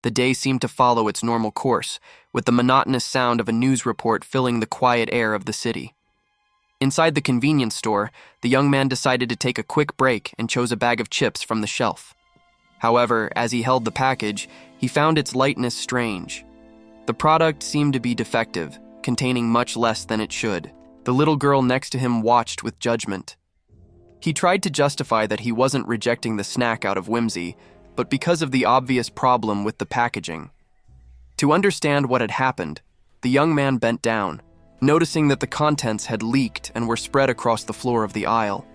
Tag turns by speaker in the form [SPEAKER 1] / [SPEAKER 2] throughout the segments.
[SPEAKER 1] The day seemed to follow its normal course, with the monotonous sound of a news report filling the quiet air of the city. Inside the convenience store, the young man decided to take a quick break and chose a bag of chips from the shelf. However, as he held the package, he found its lightness strange. The product seemed to be defective, containing much less than it should. The little girl next to him watched with judgment. He tried to justify that he wasn't rejecting the snack out of whimsy, but because of the obvious problem with the packaging. To understand what had happened, the young man bent down, noticing that the contents had leaked and were spread across the floor of the aisle.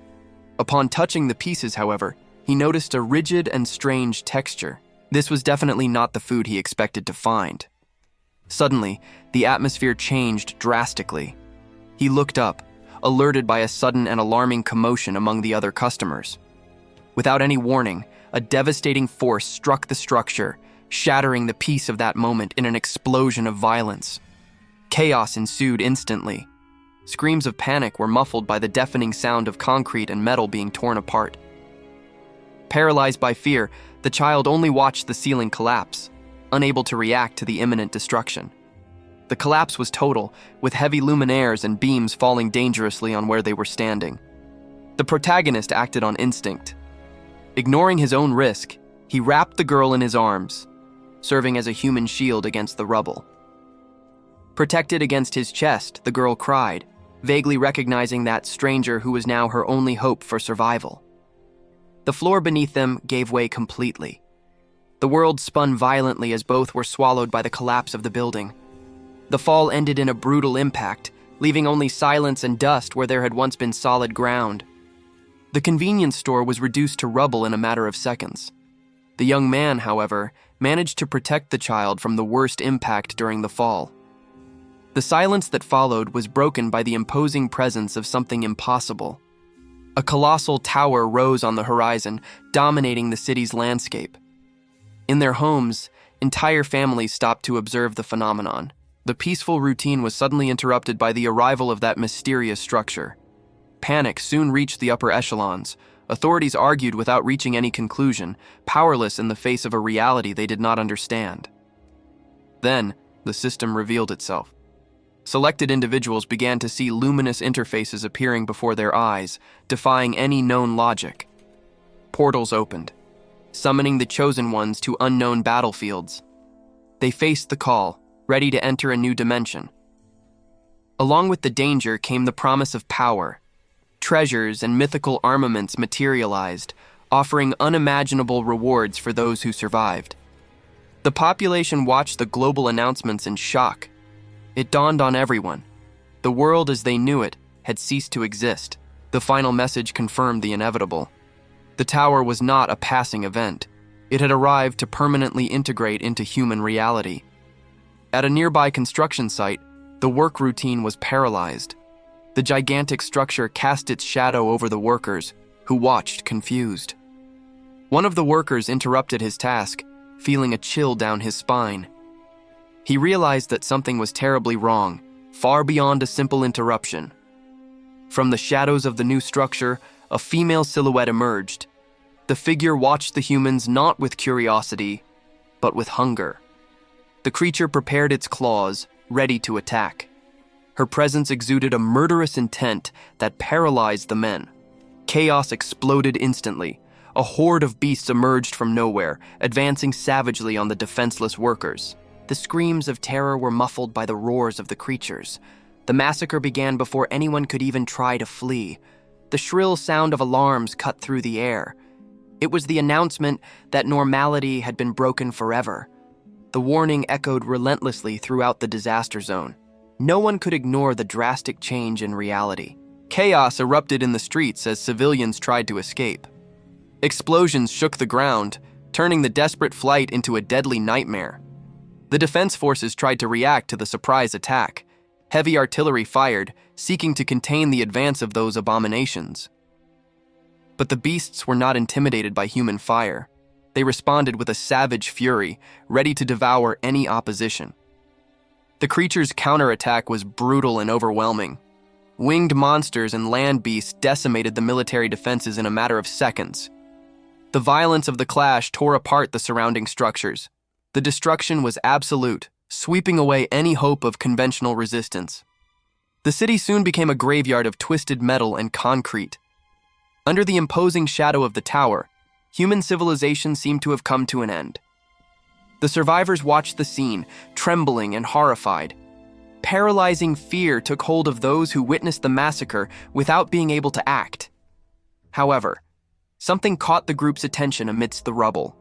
[SPEAKER 1] Upon touching the pieces, however, he noticed a rigid and strange texture. This was definitely not the food he expected to find. Suddenly, the atmosphere changed drastically. He looked up, alerted by a sudden and alarming commotion among the other customers. Without any warning, a devastating force struck the structure, shattering the peace of that moment in an explosion of violence. Chaos ensued instantly. Screams of panic were muffled by the deafening sound of concrete and metal being torn apart. Paralyzed by fear, the child only watched the ceiling collapse, unable to react to the imminent destruction. The collapse was total, with heavy luminaires and beams falling dangerously on where they were standing. The protagonist acted on instinct. Ignoring his own risk, he wrapped the girl in his arms, serving as a human shield against the rubble. Protected against his chest, the girl cried, vaguely recognizing that stranger who was now her only hope for survival. The floor beneath them gave way completely. The world spun violently as both were swallowed by the collapse of the building. The fall ended in a brutal impact, leaving only silence and dust where there had once been solid ground. The convenience store was reduced to rubble in a matter of seconds. The young man, however, managed to protect the child from the worst impact during the fall. The silence that followed was broken by the imposing presence of something impossible. A colossal tower rose on the horizon, dominating the city's landscape. In their homes, entire families stopped to observe the phenomenon. The peaceful routine was suddenly interrupted by the arrival of that mysterious structure. Panic soon reached the upper echelons. Authorities argued without reaching any conclusion, powerless in the face of a reality they did not understand. Then, the system revealed itself. Selected individuals began to see luminous interfaces appearing before their eyes, defying any known logic. Portals opened, summoning the chosen ones to unknown battlefields. They faced the call, ready to enter a new dimension. Along with the danger came the promise of power. Treasures and mythical armaments materialized, offering unimaginable rewards for those who survived. The population watched the global announcements in shock. It dawned on everyone. The world as they knew it had ceased to exist. The final message confirmed the inevitable. The tower was not a passing event. It had arrived to permanently integrate into human reality. At a nearby construction site, the work routine was paralyzed. The gigantic structure cast its shadow over the workers, who watched confused. One of the workers interrupted his task, feeling a chill down his spine. He realized that something was terribly wrong, far beyond a simple interruption. From the shadows of the new structure, a female silhouette emerged. The figure watched the humans not with curiosity, but with hunger. The creature prepared its claws, ready to attack. Her presence exuded a murderous intent that paralyzed the men. Chaos exploded instantly. A horde of beasts emerged from nowhere, advancing savagely on the defenseless workers. The screams of terror were muffled by the roars of the creatures. The massacre began before anyone could even try to flee. The shrill sound of alarms cut through the air. It was the announcement that normality had been broken forever. The warning echoed relentlessly throughout the disaster zone. No one could ignore the drastic change in reality. Chaos erupted in the streets as civilians tried to escape. Explosions shook the ground, turning the desperate flight into a deadly nightmare. The defense forces tried to react to the surprise attack. Heavy artillery fired, seeking to contain the advance of those abominations. But the beasts were not intimidated by human fire. They responded with a savage fury, ready to devour any opposition. The creature's counterattack was brutal and overwhelming. Winged monsters and land beasts decimated the military defenses in a matter of seconds. The violence of the clash tore apart the surrounding structures. The destruction was absolute, sweeping away any hope of conventional resistance. The city soon became a graveyard of twisted metal and concrete. Under the imposing shadow of the tower, human civilization seemed to have come to an end. The survivors watched the scene, trembling and horrified. Paralyzing fear took hold of those who witnessed the massacre without being able to act. However, something caught the group's attention amidst the rubble.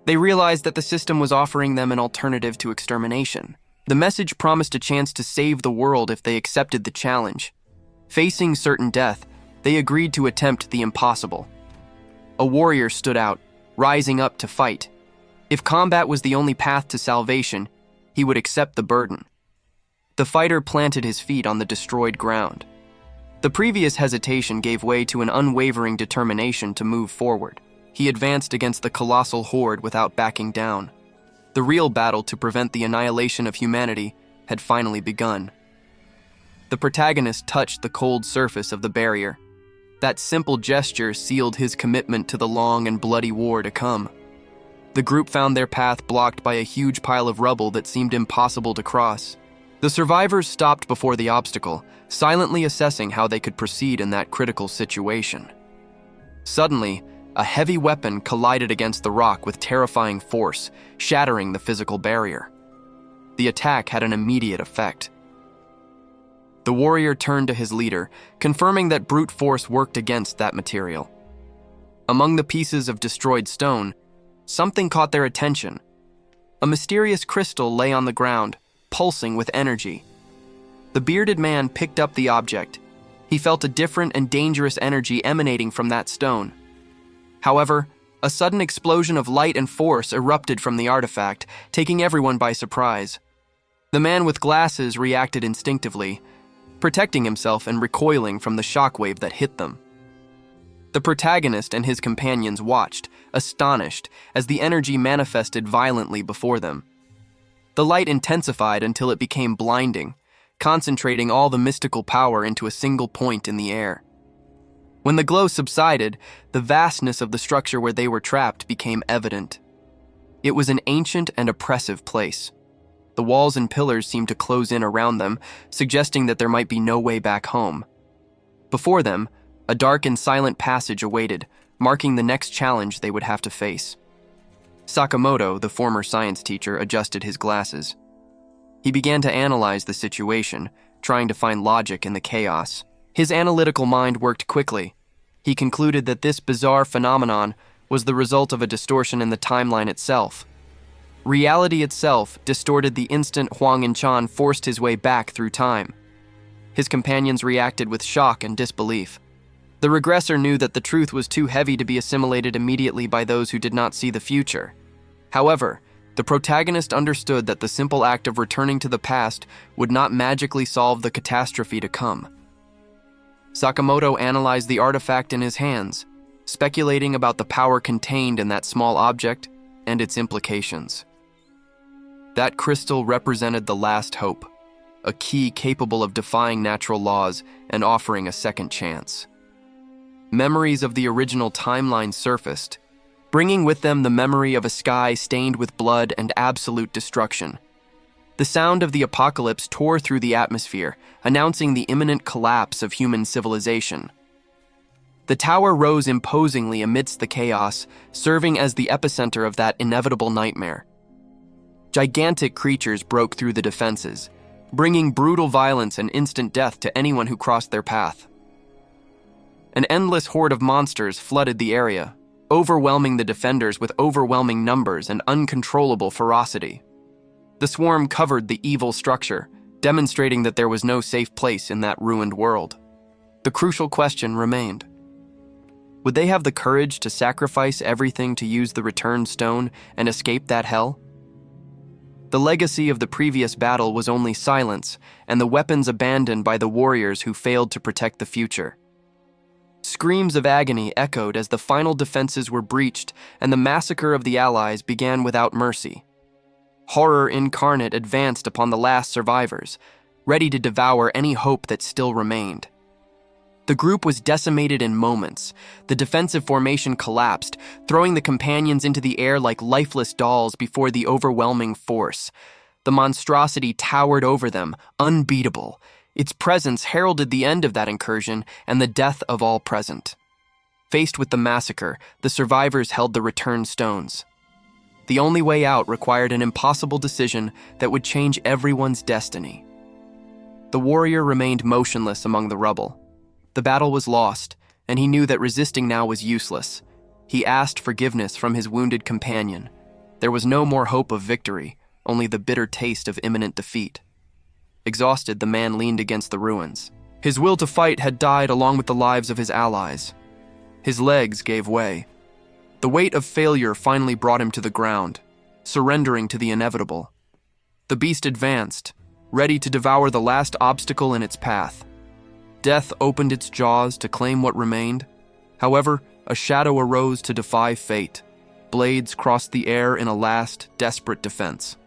[SPEAKER 1] They realized that the system was offering them an alternative to extermination. The message promised a chance to save the world if they accepted the challenge. Facing certain death, they agreed to attempt the impossible. A warrior stood out, rising up to fight. If combat was the only path to salvation, he would accept the burden. The fighter planted his feet on the destroyed ground. The previous hesitation gave way to an unwavering determination to move forward. He advanced against the colossal horde without backing down. The real battle to prevent the annihilation of humanity had finally begun. The protagonist touched the cold surface of the barrier. That simple gesture sealed his commitment to the long and bloody war to come. The group found their path blocked by a huge pile of rubble that seemed impossible to cross. The survivors stopped before the obstacle, silently assessing how they could proceed in that critical situation. Suddenly, a heavy weapon collided against the rock with terrifying force, shattering the physical barrier. The attack had an immediate effect. The warrior turned to his leader, confirming that brute force worked against that material. Among the pieces of destroyed stone, something caught their attention. A mysterious crystal lay on the ground, pulsing with energy. The bearded man picked up the object. He felt a different and dangerous energy emanating from that stone. However, a sudden explosion of light and force erupted from the artifact, taking everyone by surprise. The man with glasses reacted instinctively, protecting himself and recoiling from the shockwave that hit them. The protagonist and his companions watched, astonished, as the energy manifested violently before them. The light intensified until it became blinding, concentrating all the mystical power into a single point in the air. When the glow subsided, the vastness of the structure where they were trapped became evident. It was an ancient and oppressive place. The walls and pillars seemed to close in around them, suggesting that there might be no way back home. Before them, a dark and silent passage awaited, marking the next challenge they would have to face. Sakamoto, the former science teacher, adjusted his glasses. He began to analyze the situation, trying to find logic in the chaos. His analytical mind worked quickly. He concluded that this bizarre phenomenon was the result of a distortion in the timeline itself. Reality itself distorted the instant Huang Yinchan forced his way back through time. His companions reacted with shock and disbelief. The regressor knew that the truth was too heavy to be assimilated immediately by those who did not see the future. However, the protagonist understood that the simple act of returning to the past would not magically solve the catastrophe to come. Sakamoto analyzed the artifact in his hands, speculating about the power contained in that small object and its implications. That crystal represented the last hope, a key capable of defying natural laws and offering a second chance. Memories of the original timeline surfaced, bringing with them the memory of a sky stained with blood and absolute destruction. The sound of the apocalypse tore through the atmosphere, announcing the imminent collapse of human civilization. The tower rose imposingly amidst the chaos, serving as the epicenter of that inevitable nightmare. Gigantic creatures broke through the defenses, bringing brutal violence and instant death to anyone who crossed their path. An endless horde of monsters flooded the area, overwhelming the defenders with overwhelming numbers and uncontrollable ferocity. The swarm covered the evil structure, demonstrating that there was no safe place in that ruined world. The crucial question remained. Would they have the courage to sacrifice everything to use the return stone and escape that hell? The legacy of the previous battle was only silence and the weapons abandoned by the warriors who failed to protect the future. Screams of agony echoed as the final defenses were breached and the massacre of the Allies began without mercy. Horror incarnate advanced upon the last survivors, ready to devour any hope that still remained. The group was decimated in moments. The defensive formation collapsed, throwing the companions into the air like lifeless dolls before the overwhelming force. The monstrosity towered over them, unbeatable. Its presence heralded the end of that incursion and the death of all present. Faced with the massacre, the survivors held the return stones. The only way out required an impossible decision that would change everyone's destiny. The warrior remained motionless among the rubble. The battle was lost, and he knew that resisting now was useless. He asked forgiveness from his wounded companion. There was no more hope of victory, only the bitter taste of imminent defeat. Exhausted, the man leaned against the ruins. His will to fight had died along with the lives of his allies. His legs gave way. The weight of failure finally brought him to the ground, surrendering to the inevitable. The beast advanced, ready to devour the last obstacle in its path. Death opened its jaws to claim what remained. However, a shadow arose to defy fate. Blades crossed the air in a last, desperate defense.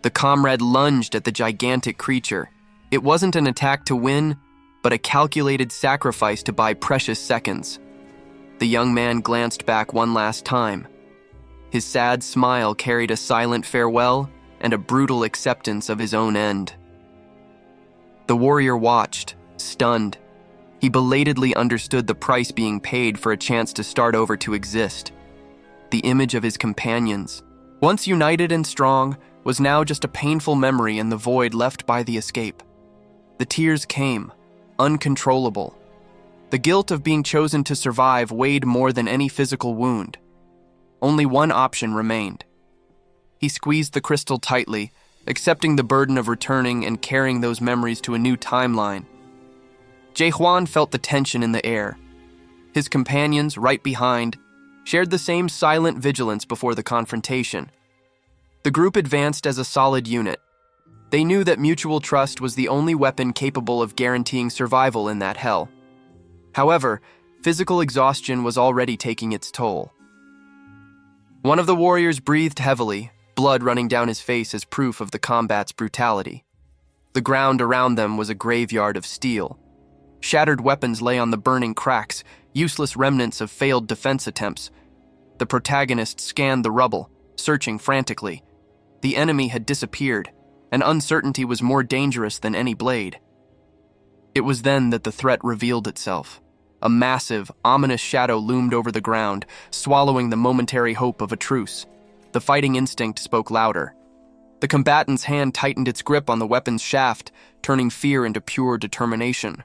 [SPEAKER 1] The comrade lunged at the gigantic creature. It wasn't an attack to win, but a calculated sacrifice to buy precious seconds. The young man glanced back one last time. His sad smile carried a silent farewell and a brutal acceptance of his own end. The warrior watched, stunned. He belatedly understood the price being paid for a chance to start over to exist. The image of his companions, once united and strong, was now just a painful memory in the void left by the escape. The tears came, uncontrollable. The guilt of being chosen to survive weighed more than any physical wound. Only one option remained. He squeezed the crystal tightly, accepting the burden of returning and carrying those memories to a new timeline. Jae-hwan felt the tension in the air. His companions, right behind, shared the same silent vigilance before the confrontation. The group advanced as a solid unit. They knew that mutual trust was the only weapon capable of guaranteeing survival in that hell. However, physical exhaustion was already taking its toll. One of the warriors breathed heavily, blood running down his face as proof of the combat's brutality. The ground around them was a graveyard of steel. Shattered weapons lay on the burning cracks, useless remnants of failed defense attempts. The protagonist scanned the rubble, searching frantically. The enemy had disappeared, and uncertainty was more dangerous than any blade. It was then that the threat revealed itself. A massive, ominous shadow loomed over the ground, swallowing the momentary hope of a truce. The fighting instinct spoke louder. The combatant's hand tightened its grip on the weapon's shaft, turning fear into pure determination.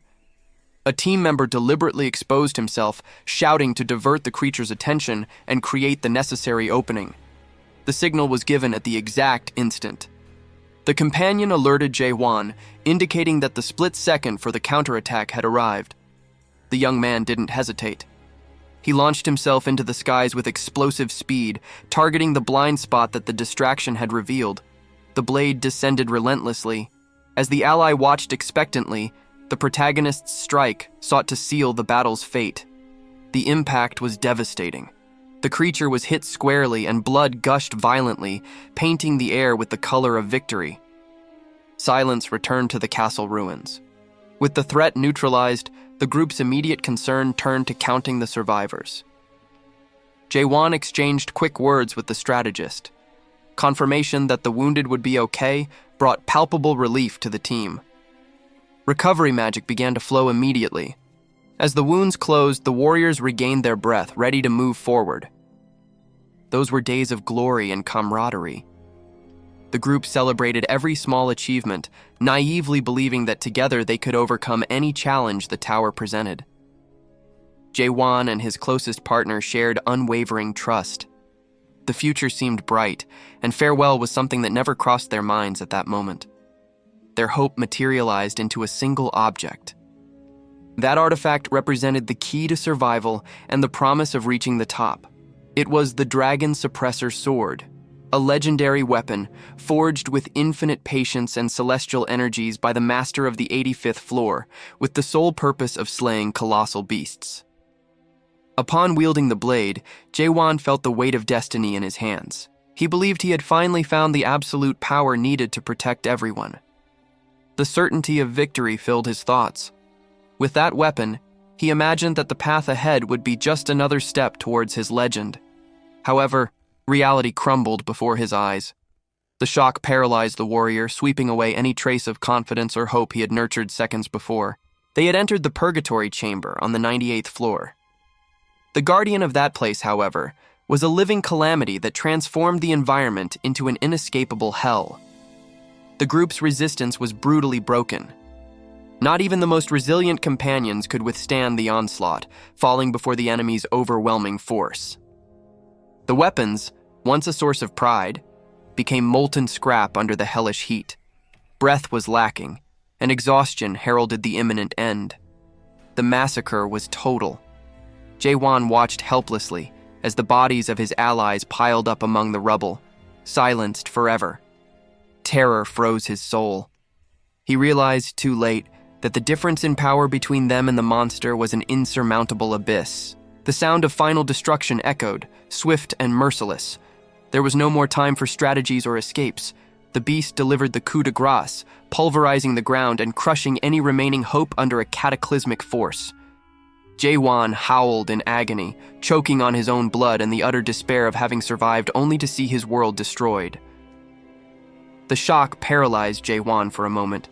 [SPEAKER 1] A team member deliberately exposed himself, shouting to divert the creature's attention and create the necessary opening. The signal was given at the exact instant. The companion alerted Jae-hwan, indicating that the split second for the counterattack had arrived. The young man didn't hesitate. He launched himself into the skies with explosive speed, targeting the blind spot that the distraction had revealed. The blade descended relentlessly. As the ally watched expectantly, the protagonist's strike sought to seal the battle's fate. The impact was devastating. The creature was hit squarely and blood gushed violently, painting the air with the color of victory. Silence returned to the castle ruins. With the threat neutralized, the group's immediate concern turned to counting the survivors. Jae-hwan exchanged quick words with the strategist. Confirmation that the wounded would be okay brought palpable relief to the team. Recovery magic began to flow immediately. As the wounds closed, the warriors regained their breath, ready to move forward. Those were days of glory and camaraderie. The group celebrated every small achievement, naively believing that together they could overcome any challenge the tower presented. Jae-hwan and his closest partner shared unwavering trust. The future seemed bright, and farewell was something that never crossed their minds at that moment. Their hope materialized into a single object. That artifact represented the key to survival and the promise of reaching the top. It was the Dragon Suppressor Sword, a legendary weapon forged with infinite patience and celestial energies by the master of the 85th floor, with the sole purpose of slaying colossal beasts. Upon wielding the blade, Jae-hwan felt the weight of destiny in his hands. He believed he had finally found the absolute power needed to protect everyone. The certainty of victory filled his thoughts. With that weapon, he imagined that the path ahead would be just another step towards his legend. However, reality crumbled before his eyes. The shock paralyzed the warrior, sweeping away any trace of confidence or hope he had nurtured seconds before. They had entered the purgatory chamber on the 98th floor. The guardian of that place, however, was a living calamity that transformed the environment into an inescapable hell. The group's resistance was brutally broken. Not even the most resilient companions could withstand the onslaught, falling before the enemy's overwhelming force. The weapons, once a source of pride, became molten scrap under the hellish heat. Breath was lacking, and exhaustion heralded the imminent end. The massacre was total. Jae-won watched helplessly as the bodies of his allies piled up among the rubble, silenced forever. Terror froze his soul. He realized too late that the difference in power between them and the monster was an insurmountable abyss. The sound of final destruction echoed, swift and merciless. There was no more time for strategies or escapes. The beast delivered the coup de grace, pulverizing the ground and crushing any remaining hope under a cataclysmic force. Jae-won howled in agony, choking on his own blood and the utter despair of having survived only to see his world destroyed. The shock paralyzed Jae-won for a moment.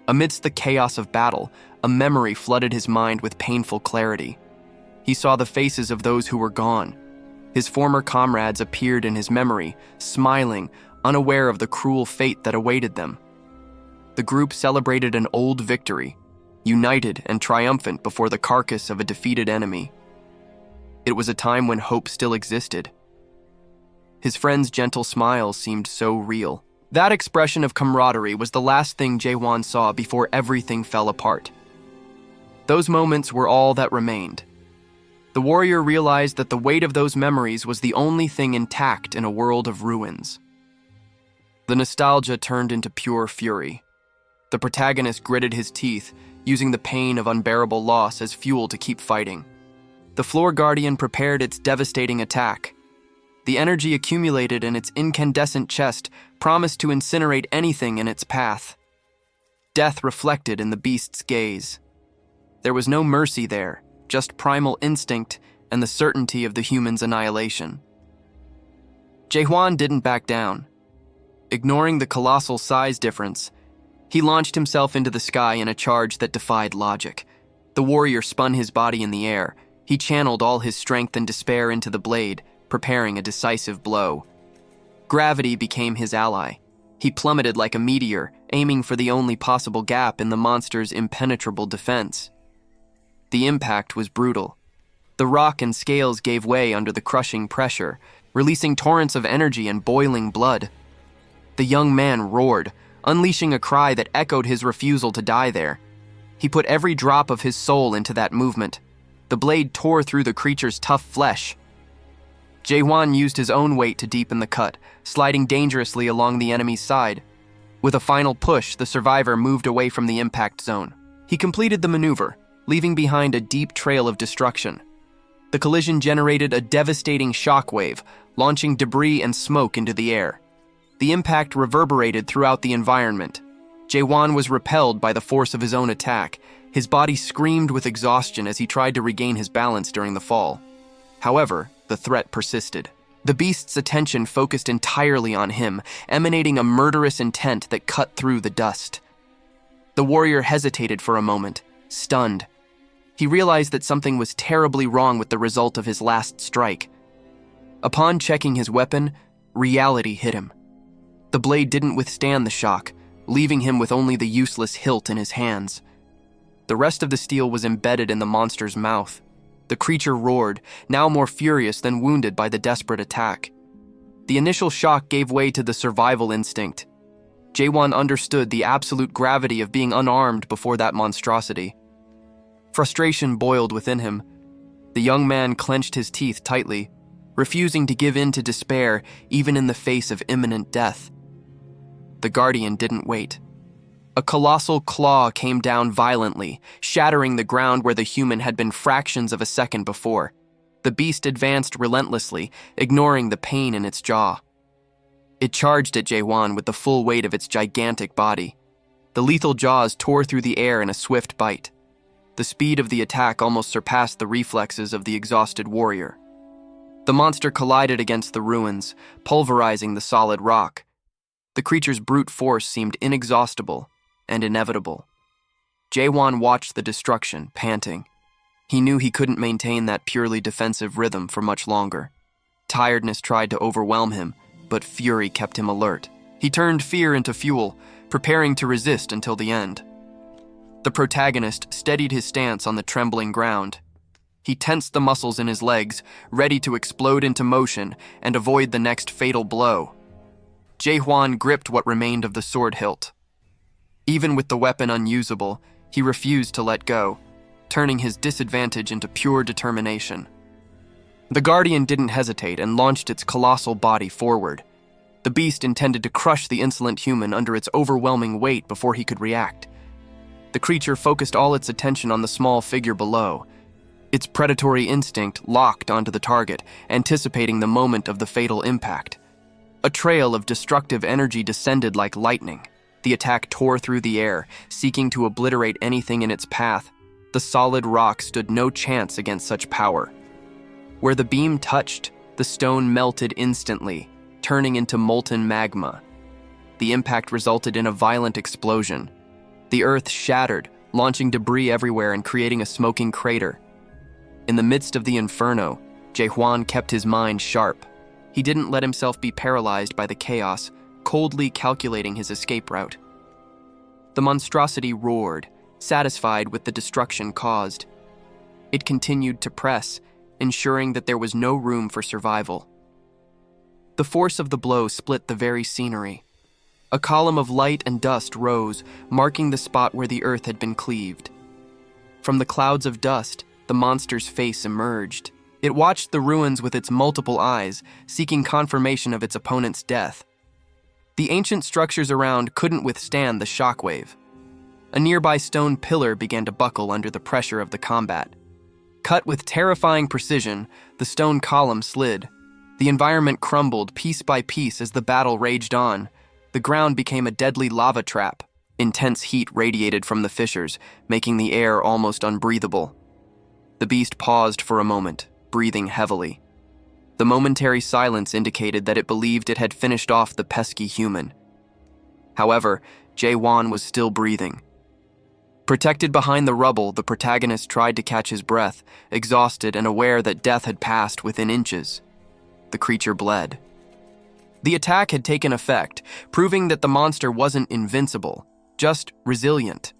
[SPEAKER 1] Amidst the chaos of battle, a memory flooded his mind with painful clarity. He saw the faces of those who were gone. His former comrades appeared in his memory, smiling, unaware of the cruel fate that awaited them. The group celebrated an old victory, united and triumphant before the carcass of a defeated enemy. It was a time when hope still existed. His friend's gentle smile seemed so real. That expression of camaraderie was the last thing Jae-won saw before everything fell apart. Those moments were all that remained. The warrior realized that the weight of those memories was the only thing intact in a world of ruins. The nostalgia turned into pure fury. The protagonist gritted his teeth, using the pain of unbearable loss as fuel to keep fighting. The floor guardian prepared its devastating attack. The energy accumulated in its incandescent chest promised to incinerate anything in its path. Death reflected in the beast's gaze. There was no mercy there, just primal instinct and the certainty of the human's annihilation. Jae-won didn't back down. Ignoring the colossal size difference, he launched himself into the sky in a charge that defied logic. The warrior spun his body in the air. He channeled all his strength and despair into the blade, preparing a decisive blow. Gravity became his ally. He plummeted like a meteor, aiming for the only possible gap in the monster's impenetrable defense. The impact was brutal. The rock and scales gave way under the crushing pressure, releasing torrents of energy and boiling blood. The young man roared, unleashing a cry that echoed his refusal to die there. He put every drop of his soul into that movement. The blade tore through the creature's tough flesh. Jae-won used his own weight to deepen the cut, sliding dangerously along the enemy's side. With a final push, the survivor moved away from the impact zone. He completed the maneuver, leaving behind a deep trail of destruction. The collision generated a devastating shockwave, launching debris and smoke into the air. The impact reverberated throughout the environment. Jae-won was repelled by the force of his own attack. His body screamed with exhaustion as he tried to regain his balance during the fall. However, the threat persisted. The beast's attention focused entirely on him, emanating a murderous intent that cut through the dust. The warrior hesitated for a moment, stunned. He realized that something was terribly wrong with the result of his last strike. Upon checking his weapon, reality hit him. The blade didn't withstand the shock, leaving him with only the useless hilt in his hands. The rest of the steel was embedded in the monster's mouth. The creature roared, now more furious than wounded by the desperate attack. The initial shock gave way to the survival instinct. Jae-won understood the absolute gravity of being unarmed before that monstrosity. Frustration boiled within him. The young man clenched his teeth tightly, refusing to give in to despair even in the face of imminent death. The guardian didn't wait. A colossal claw came down violently, shattering the ground where the human had been fractions of a second before. The beast advanced relentlessly, ignoring the pain in its jaw. It charged at Jae-won with the full weight of its gigantic body. The lethal jaws tore through the air in a swift bite. The speed of the attack almost surpassed the reflexes of the exhausted warrior. The monster collided against the ruins, pulverizing the solid rock. The creature's brute force seemed inexhaustible and inevitable. Jae-won watched the destruction, panting. He knew he couldn't maintain that purely defensive rhythm for much longer. Tiredness tried to overwhelm him, but fury kept him alert. He turned fear into fuel, preparing to resist until the end. The protagonist steadied his stance on the trembling ground. He tensed the muscles in his legs, ready to explode into motion and avoid the next fatal blow. Jae-won gripped what remained of the sword hilt. Even with the weapon unusable, he refused to let go, turning his disadvantage into pure determination. The Guardian didn't hesitate and launched its colossal body forward. The beast intended to crush the insolent human under its overwhelming weight before he could react. The creature focused all its attention on the small figure below. Its predatory instinct locked onto the target, anticipating the moment of the fatal impact. A trail of destructive energy descended like lightning. The attack tore through the air, seeking to obliterate anything in its path. The solid rock stood no chance against such power. Where the beam touched, the stone melted instantly, turning into molten magma. The impact resulted in a violent explosion. The earth shattered, launching debris everywhere and creating a smoking crater. In the midst of the inferno, Jae-won kept his mind sharp. He didn't let himself be paralyzed by the chaos, coldly calculating his escape route. The monstrosity roared, satisfied with the destruction caused. It continued to press, ensuring that there was no room for survival. The force of the blow split the very scenery. A column of light and dust rose, marking the spot where the earth had been cleaved. From the clouds of dust, the monster's face emerged. It watched the ruins with its multiple eyes, seeking confirmation of its opponent's death. The ancient structures around couldn't withstand the shockwave. A nearby stone pillar began to buckle under the pressure of the combat. Cut with terrifying precision, the stone column slid. The environment crumbled piece by piece as the battle raged on. The ground became a deadly lava trap. Intense heat radiated from the fissures, making the air almost unbreathable. The beast paused for a moment, breathing heavily. The momentary silence indicated that it believed it had finished off the pesky human. However, Jae-won was still breathing. Protected behind the rubble, the protagonist tried to catch his breath, exhausted and aware that death had passed within inches. The creature bled. The attack had taken effect, proving that the monster wasn't invincible, just resilient.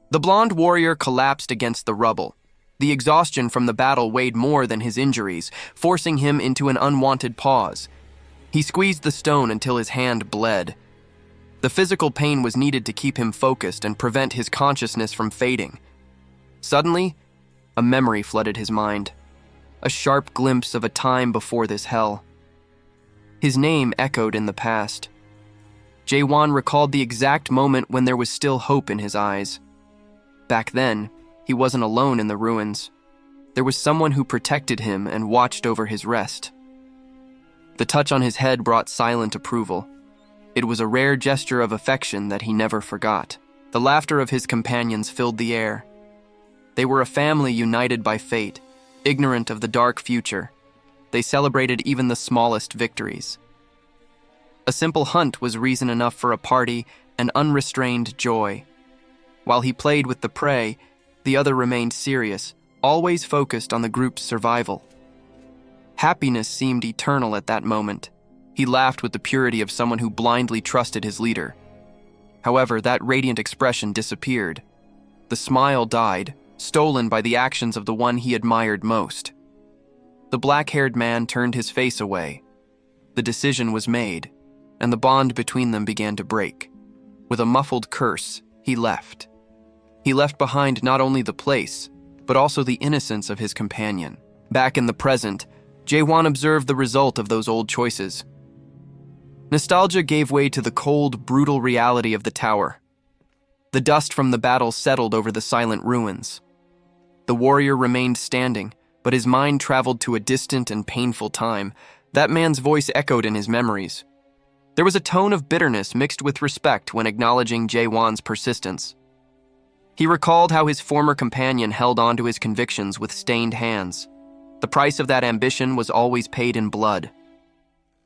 [SPEAKER 1] The blonde warrior collapsed against the rubble. The exhaustion from the battle weighed more than his injuries, forcing him into an unwanted pause. He squeezed the stone until his hand bled. The physical pain was needed to keep him focused and prevent his consciousness from fading. Suddenly, a memory flooded his mind. A sharp glimpse of a time before this hell. His name echoed in the past. Jae-won recalled the exact moment when there was still hope in his eyes. Back then, he wasn't alone in the ruins. There was someone who protected him and watched over his rest. The touch on his head brought silent approval. It was a rare gesture of affection that he never forgot. The laughter of his companions filled the air. They were a family united by fate, ignorant of the dark future. They celebrated even the smallest victories. A simple hunt was reason enough for a party and unrestrained joy. While he played with the prey, the other remained serious, always focused on the group's survival. Happiness seemed eternal at that moment. He laughed with the purity of someone who blindly trusted his leader. However, that radiant expression disappeared. The smile died, stolen by the actions of the one he admired most. The black-haired man turned his face away. The decision was made, and the bond between them began to break. With a muffled curse, he left. He left behind not only the place, but also the innocence of his companion. Back in the present, Jae-won observed the result of those old choices. Nostalgia gave way to the cold, brutal reality of the tower. The dust from the battle settled over the silent ruins. The warrior remained standing, but his mind traveled to a distant and painful time. That man's voice echoed in his memories. There was a tone of bitterness mixed with respect when acknowledging Jae-won's persistence. He recalled how his former companion held on to his convictions with stained hands. The price of that ambition was always paid in blood.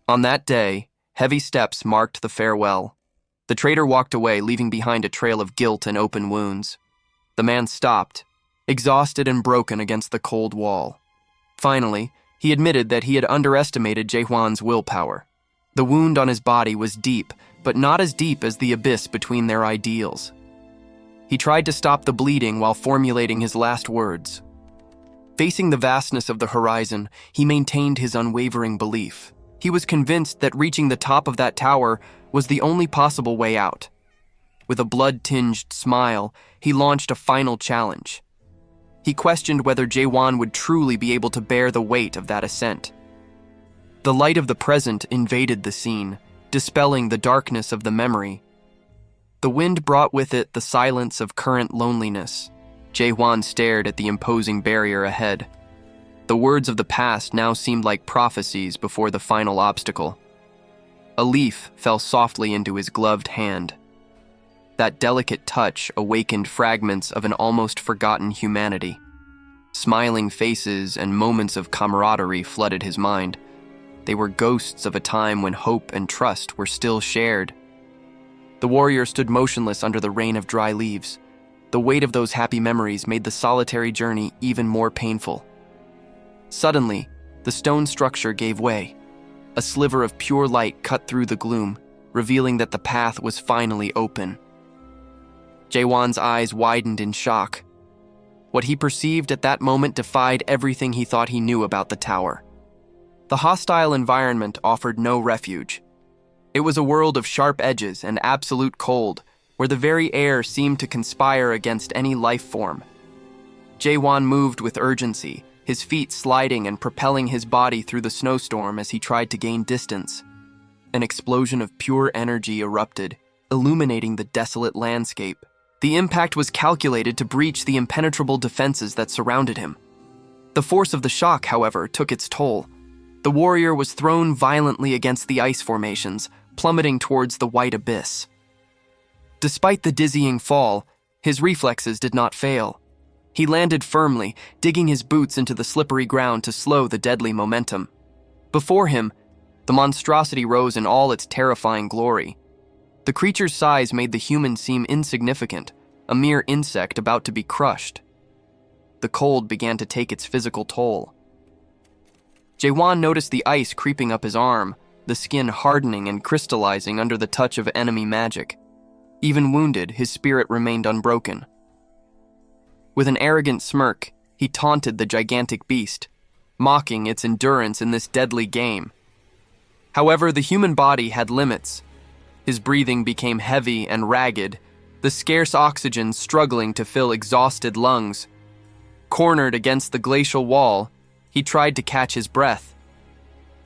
[SPEAKER 1] On that day, heavy steps marked the farewell. The traitor walked away, leaving behind a trail of guilt and open wounds. The man stopped, exhausted and broken against the cold wall. Finally, he admitted that he had underestimated Jaehwan's willpower. The wound on his body was deep, but not as deep as the abyss between their ideals. He tried to stop the bleeding while formulating his last words. Facing the vastness of the horizon, he maintained his unwavering belief. He was convinced that reaching the top of that tower was the only possible way out. With a blood-tinged smile, he launched a final challenge. He questioned whether Jaehwan would truly be able to bear the weight of that ascent. The light of the present invaded the scene, dispelling the darkness of the memory. The wind brought with it the silence of current loneliness. Jaehwan stared at the imposing barrier ahead. The words of the past now seemed like prophecies before the final obstacle. A leaf fell softly into his gloved hand. That delicate touch awakened fragments of an almost forgotten humanity. Smiling faces and moments of camaraderie flooded his mind. They were ghosts of a time when hope and trust were still shared. The warrior stood motionless under the rain of dry leaves. The weight of those happy memories made the solitary journey even more painful. Suddenly, the stone structure gave way. A sliver of pure light cut through the gloom, revealing that the path was finally open. Jaehwan's eyes widened in shock. What he perceived at that moment defied everything he thought he knew about the tower. The hostile environment offered no refuge. It was a world of sharp edges and absolute cold, where the very air seemed to conspire against any life form. Jaehwan moved with urgency, his feet sliding and propelling his body through the snowstorm as he tried to gain distance. An explosion of pure energy erupted, illuminating the desolate landscape. The impact was calculated to breach the impenetrable defenses that surrounded him. The force of the shock, however, took its toll. The warrior was thrown violently against the ice formations, plummeting towards the white abyss. Despite the dizzying fall, his reflexes did not fail. He landed firmly, digging his boots into the slippery ground to slow the deadly momentum. Before him, the monstrosity rose in all its terrifying glory. The creature's size made the human seem insignificant, a mere insect about to be crushed. The cold began to take its physical toll. Jaehwan noticed the ice creeping up his arm, the skin hardening and crystallizing under the touch of enemy magic. Even wounded, his spirit remained unbroken. With an arrogant smirk, he taunted the gigantic beast, mocking its endurance in this deadly game. However, the human body had limits. His breathing became heavy and ragged, the scarce oxygen struggling to fill exhausted lungs. Cornered against the glacial wall, he tried to catch his breath.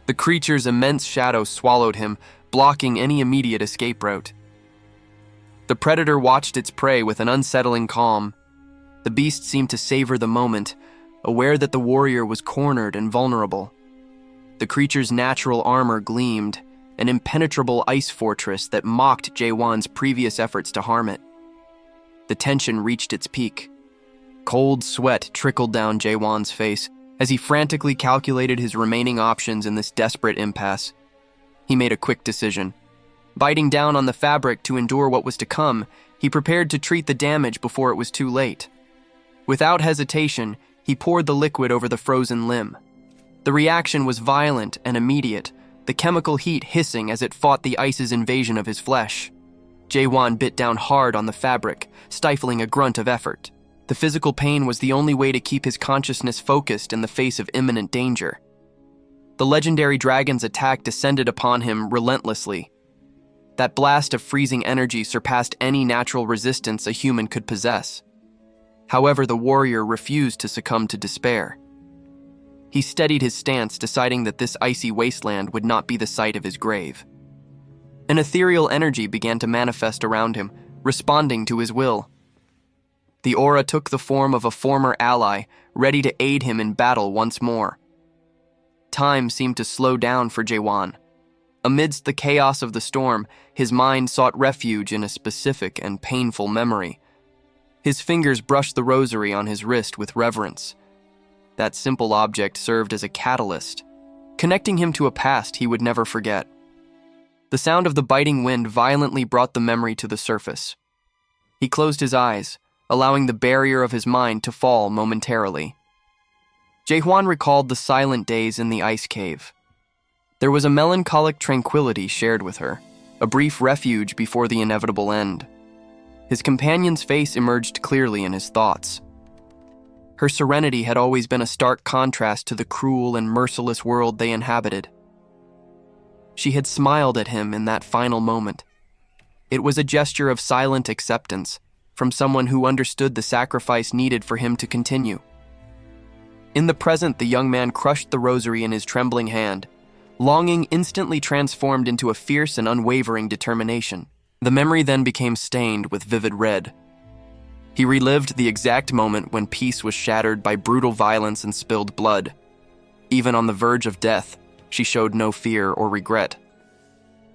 [SPEAKER 1] The creature's immense shadow swallowed him, blocking any immediate escape route. The predator watched its prey with an unsettling calm. The beast seemed to savor the moment, aware that the warrior was cornered and vulnerable. The creature's natural armor gleamed, an impenetrable ice fortress that mocked Jaehwan's previous efforts to harm it. The tension reached its peak. Cold sweat trickled down Jaehwan's face as he frantically calculated his remaining options in this desperate impasse. He made a quick decision. Biting down on the fabric to endure what was to come, he prepared to treat the damage before it was too late. Without hesitation, he poured the liquid over the frozen limb. The reaction was violent and immediate, the chemical heat hissing as it fought the ice's invasion of his flesh. Jaehwan bit down hard on the fabric, stifling a grunt of effort. The physical pain was the only way to keep his consciousness focused in the face of imminent danger. The legendary dragon's attack descended upon him relentlessly. That blast of freezing energy surpassed any natural resistance a human could possess. However, the warrior refused to succumb to despair. He steadied his stance, deciding that this icy wasteland would not be the site of his grave. An ethereal energy began to manifest around him, responding to his will. The aura took the form of a former ally, ready to aid him in battle once more. Time seemed to slow down for Jaehwan. Amidst the chaos of the storm, his mind sought refuge in a specific and painful memory. His fingers brushed the rosary on his wrist with reverence. That simple object served as a catalyst, connecting him to a past he would never forget. The sound of the biting wind violently brought the memory to the surface. He closed his eyes, allowing the barrier of his mind to fall momentarily. Jae-hwan recalled the silent days in the ice cave. There was a melancholic tranquility shared with her, a brief refuge before the inevitable end. His companion's face emerged clearly in his thoughts. Her serenity had always been a stark contrast to the cruel and merciless world they inhabited. She had smiled at him in that final moment. It was a gesture of silent acceptance from someone who understood the sacrifice needed for him to continue. In the present, the young man crushed the rosary in his trembling hand. Longing instantly transformed into a fierce and unwavering determination. The memory then became stained with vivid red. He relived the exact moment when peace was shattered by brutal violence and spilled blood. Even on the verge of death, she showed no fear or regret.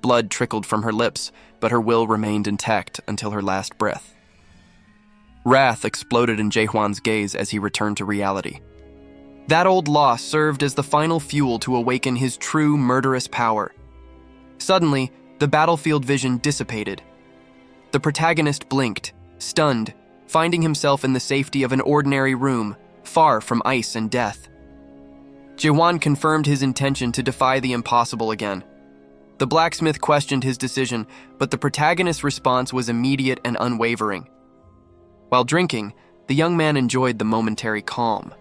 [SPEAKER 1] Blood trickled from her lips, but her will remained intact until her last breath. Wrath exploded in Jae-hwan's gaze as he returned to reality. That old loss served as the final fuel to awaken his true murderous power. Suddenly, the battlefield vision dissipated. The protagonist blinked, stunned, finding himself in the safety of an ordinary room, far from ice and death. Jae-hwan confirmed his intention to defy the impossible again. The blacksmith questioned his decision, but the protagonist's response was immediate and unwavering. While drinking, the young man enjoyed the momentary calm.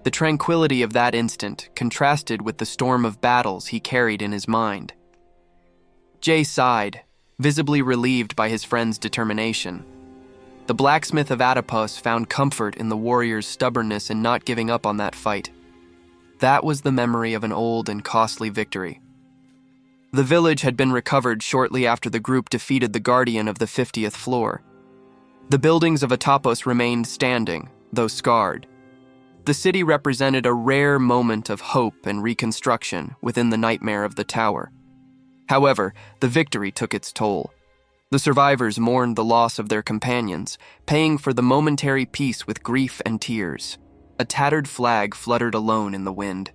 [SPEAKER 1] The tranquility of that instant contrasted with the storm of battles he carried in his mind. Jae sighed, visibly relieved by his friend's determination. The blacksmith of Adipose found comfort in the warrior's stubbornness in not giving up on that fight. That was the memory of an old and costly victory. The village had been recovered shortly after the group defeated the guardian of the 50th floor. The buildings of Atopos remained standing, though scarred. The city represented a rare moment of hope and reconstruction within the nightmare of the tower. However, the victory took its toll. The survivors mourned the loss of their companions, paying for the momentary peace with grief and tears. A tattered flag fluttered alone in the wind.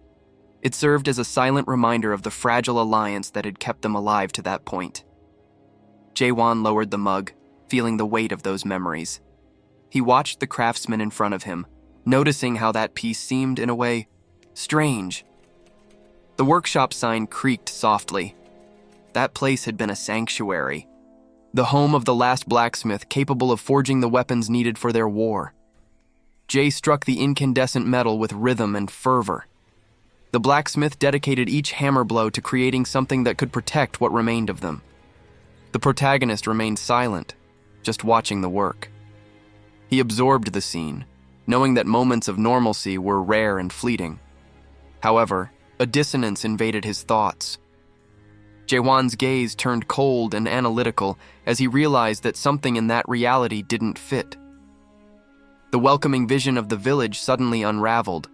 [SPEAKER 1] It served as a silent reminder of the fragile alliance that had kept them alive to that point. Jae-hwan lowered the mug, feeling the weight of those memories. He watched the craftsman in front of him, noticing how that piece seemed, in a way, strange. The workshop sign creaked softly. That place had been a sanctuary, the home of the last blacksmith capable of forging the weapons needed for their war. Jae struck the incandescent metal with rhythm and fervor. The blacksmith dedicated each hammer blow to creating something that could protect what remained of them. The protagonist remained silent, just watching the work. He absorbed the scene, knowing that moments of normalcy were rare and fleeting. However, a dissonance invaded his thoughts. Jae-hwan's gaze turned cold and analytical as he realized that something in that reality didn't fit. The welcoming vision of the village suddenly unraveled.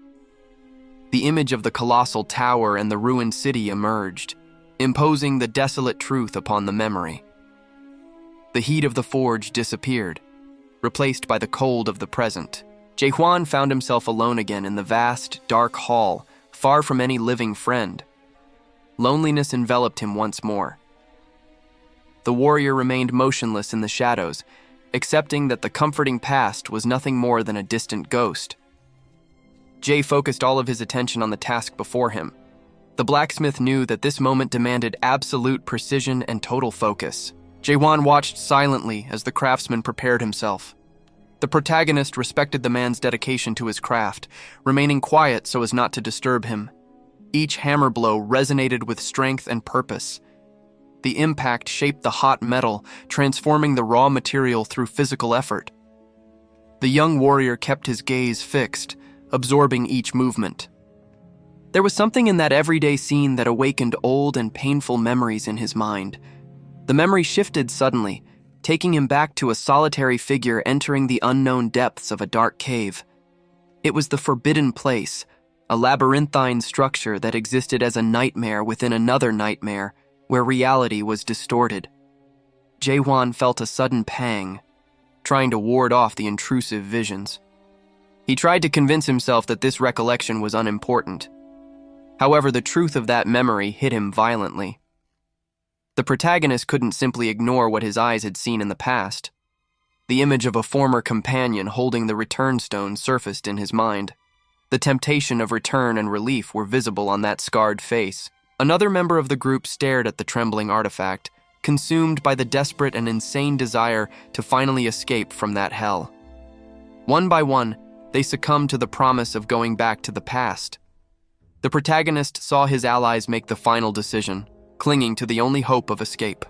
[SPEAKER 1] The image of the colossal tower and the ruined city emerged, imposing the desolate truth upon the memory. The heat of the forge disappeared, replaced by the cold of the present. Jae-hwan found himself alone again in the vast, dark hall, far from any living friend. Loneliness enveloped him once more. The warrior remained motionless in the shadows, accepting that the comforting past was nothing more than a distant ghost. Jae focused all of his attention on the task before him. The blacksmith knew that this moment demanded absolute precision and total focus. Jae-hwan watched silently as the craftsman prepared himself. The protagonist respected the man's dedication to his craft, remaining quiet so as not to disturb him. Each hammer blow resonated with strength and purpose. The impact shaped the hot metal, transforming the raw material through physical effort. The young warrior kept his gaze fixed, absorbing each movement. There was something in that everyday scene that awakened old and painful memories in his mind. The memory shifted suddenly, taking him back to a solitary figure entering the unknown depths of a dark cave. It was the forbidden place, a labyrinthine structure that existed as a nightmare within another nightmare, where reality was distorted. Jae-hwan felt a sudden pang. trying to ward off the intrusive visions. He tried to convince himself that this recollection was unimportant. However, the truth of that memory hit him violently. The protagonist couldn't simply ignore what his eyes had seen in the past. The image of a former companion holding the return stone surfaced in his mind. The temptation of return and relief were visible on that scarred face. Another member of the group stared at the trembling artifact, consumed by the desperate and insane desire to finally escape from that hell. One by one, they succumbed to the promise of going back to the past. The protagonist saw his allies make the final decision, clinging to the only hope of escape.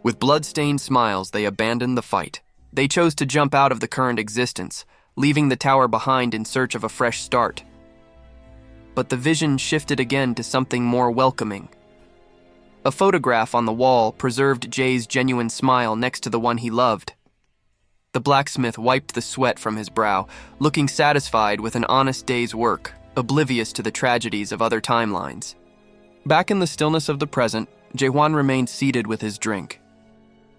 [SPEAKER 1] With blood-stained smiles, they abandoned the fight. They chose to jump out of the current existence, leaving the tower behind in search of a fresh start. But the vision shifted again to something more welcoming. A photograph on the wall preserved Jay's genuine smile next to the one he loved. The blacksmith wiped the sweat from his brow, looking satisfied with an honest day's work, oblivious to the tragedies of other timelines. Back in the stillness of the present, Jae-hwan remained seated with his drink.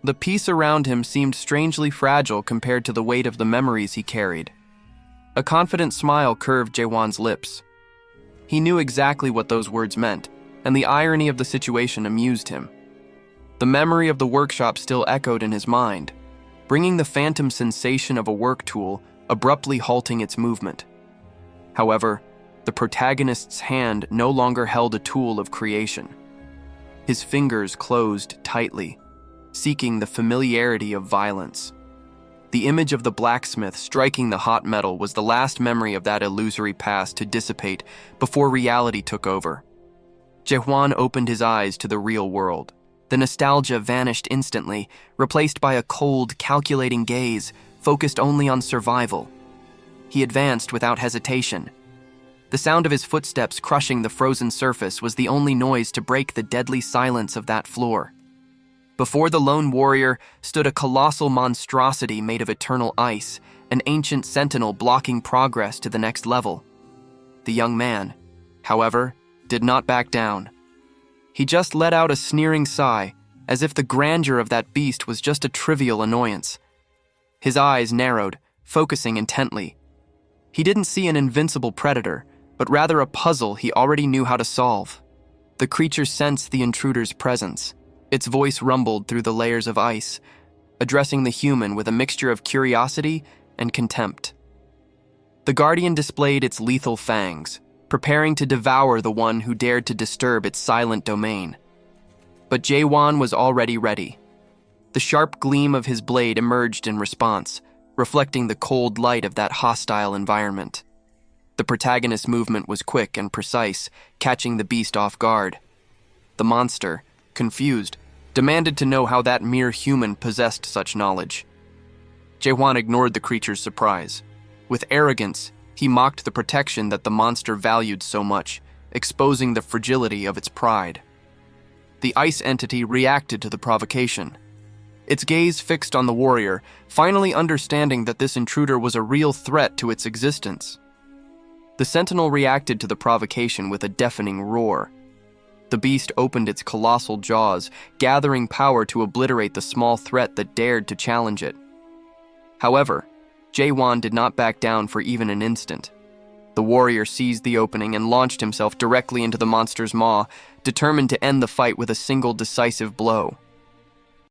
[SPEAKER 1] The peace around him seemed strangely fragile compared to the weight of the memories he carried. A confident smile curved Jae-hwan's lips. He knew exactly what those words meant, and the irony of the situation amused him. The memory of the workshop still echoed in his mind, bringing the phantom sensation of a work tool abruptly halting its movement. However, the protagonist's hand no longer held a tool of creation. His fingers closed tightly, seeking the familiarity of violence. The image of the blacksmith striking the hot metal was the last memory of that illusory past to dissipate before reality took over. Jae-hwan opened his eyes to the real world. The nostalgia vanished instantly, replaced by a cold, calculating gaze focused only on survival. He advanced without hesitation. The sound of his footsteps crushing the frozen surface was the only noise to break the deadly silence of that floor. Before the lone warrior stood a colossal monstrosity made of eternal ice, an ancient sentinel blocking progress to the next level. The young man, however, did not back down. He just let out a sneering sigh, as if the grandeur of that beast was just a trivial annoyance. His eyes narrowed, focusing intently. He didn't see an invincible predator, but rather a puzzle he already knew how to solve. The creature sensed the intruder's presence. Its voice rumbled through the layers of ice, addressing the human with a mixture of curiosity and contempt. The guardian displayed its lethal fangs, preparing to devour the one who dared to disturb its silent domain. But Jae-hwan was already ready. The sharp gleam of his blade emerged in response, reflecting the cold light of that hostile environment. The protagonist's movement was quick and precise, catching the beast off guard. The monster, confused, demanded to know how that mere human possessed such knowledge. Jae-hwan ignored the creature's surprise. With arrogance, he mocked the protection that the monster valued so much, exposing the fragility of its pride. The ice entity reacted to the provocation. Its gaze fixed on the warrior, finally understanding that this intruder was a real threat to its existence. The sentinel reacted to the provocation with a deafening roar. The beast opened its colossal jaws, gathering power to obliterate the small threat that dared to challenge it. However, Jae-hwan did not back down for even an instant. The warrior seized the opening and launched himself directly into the monster's maw, determined to end the fight with a single decisive blow.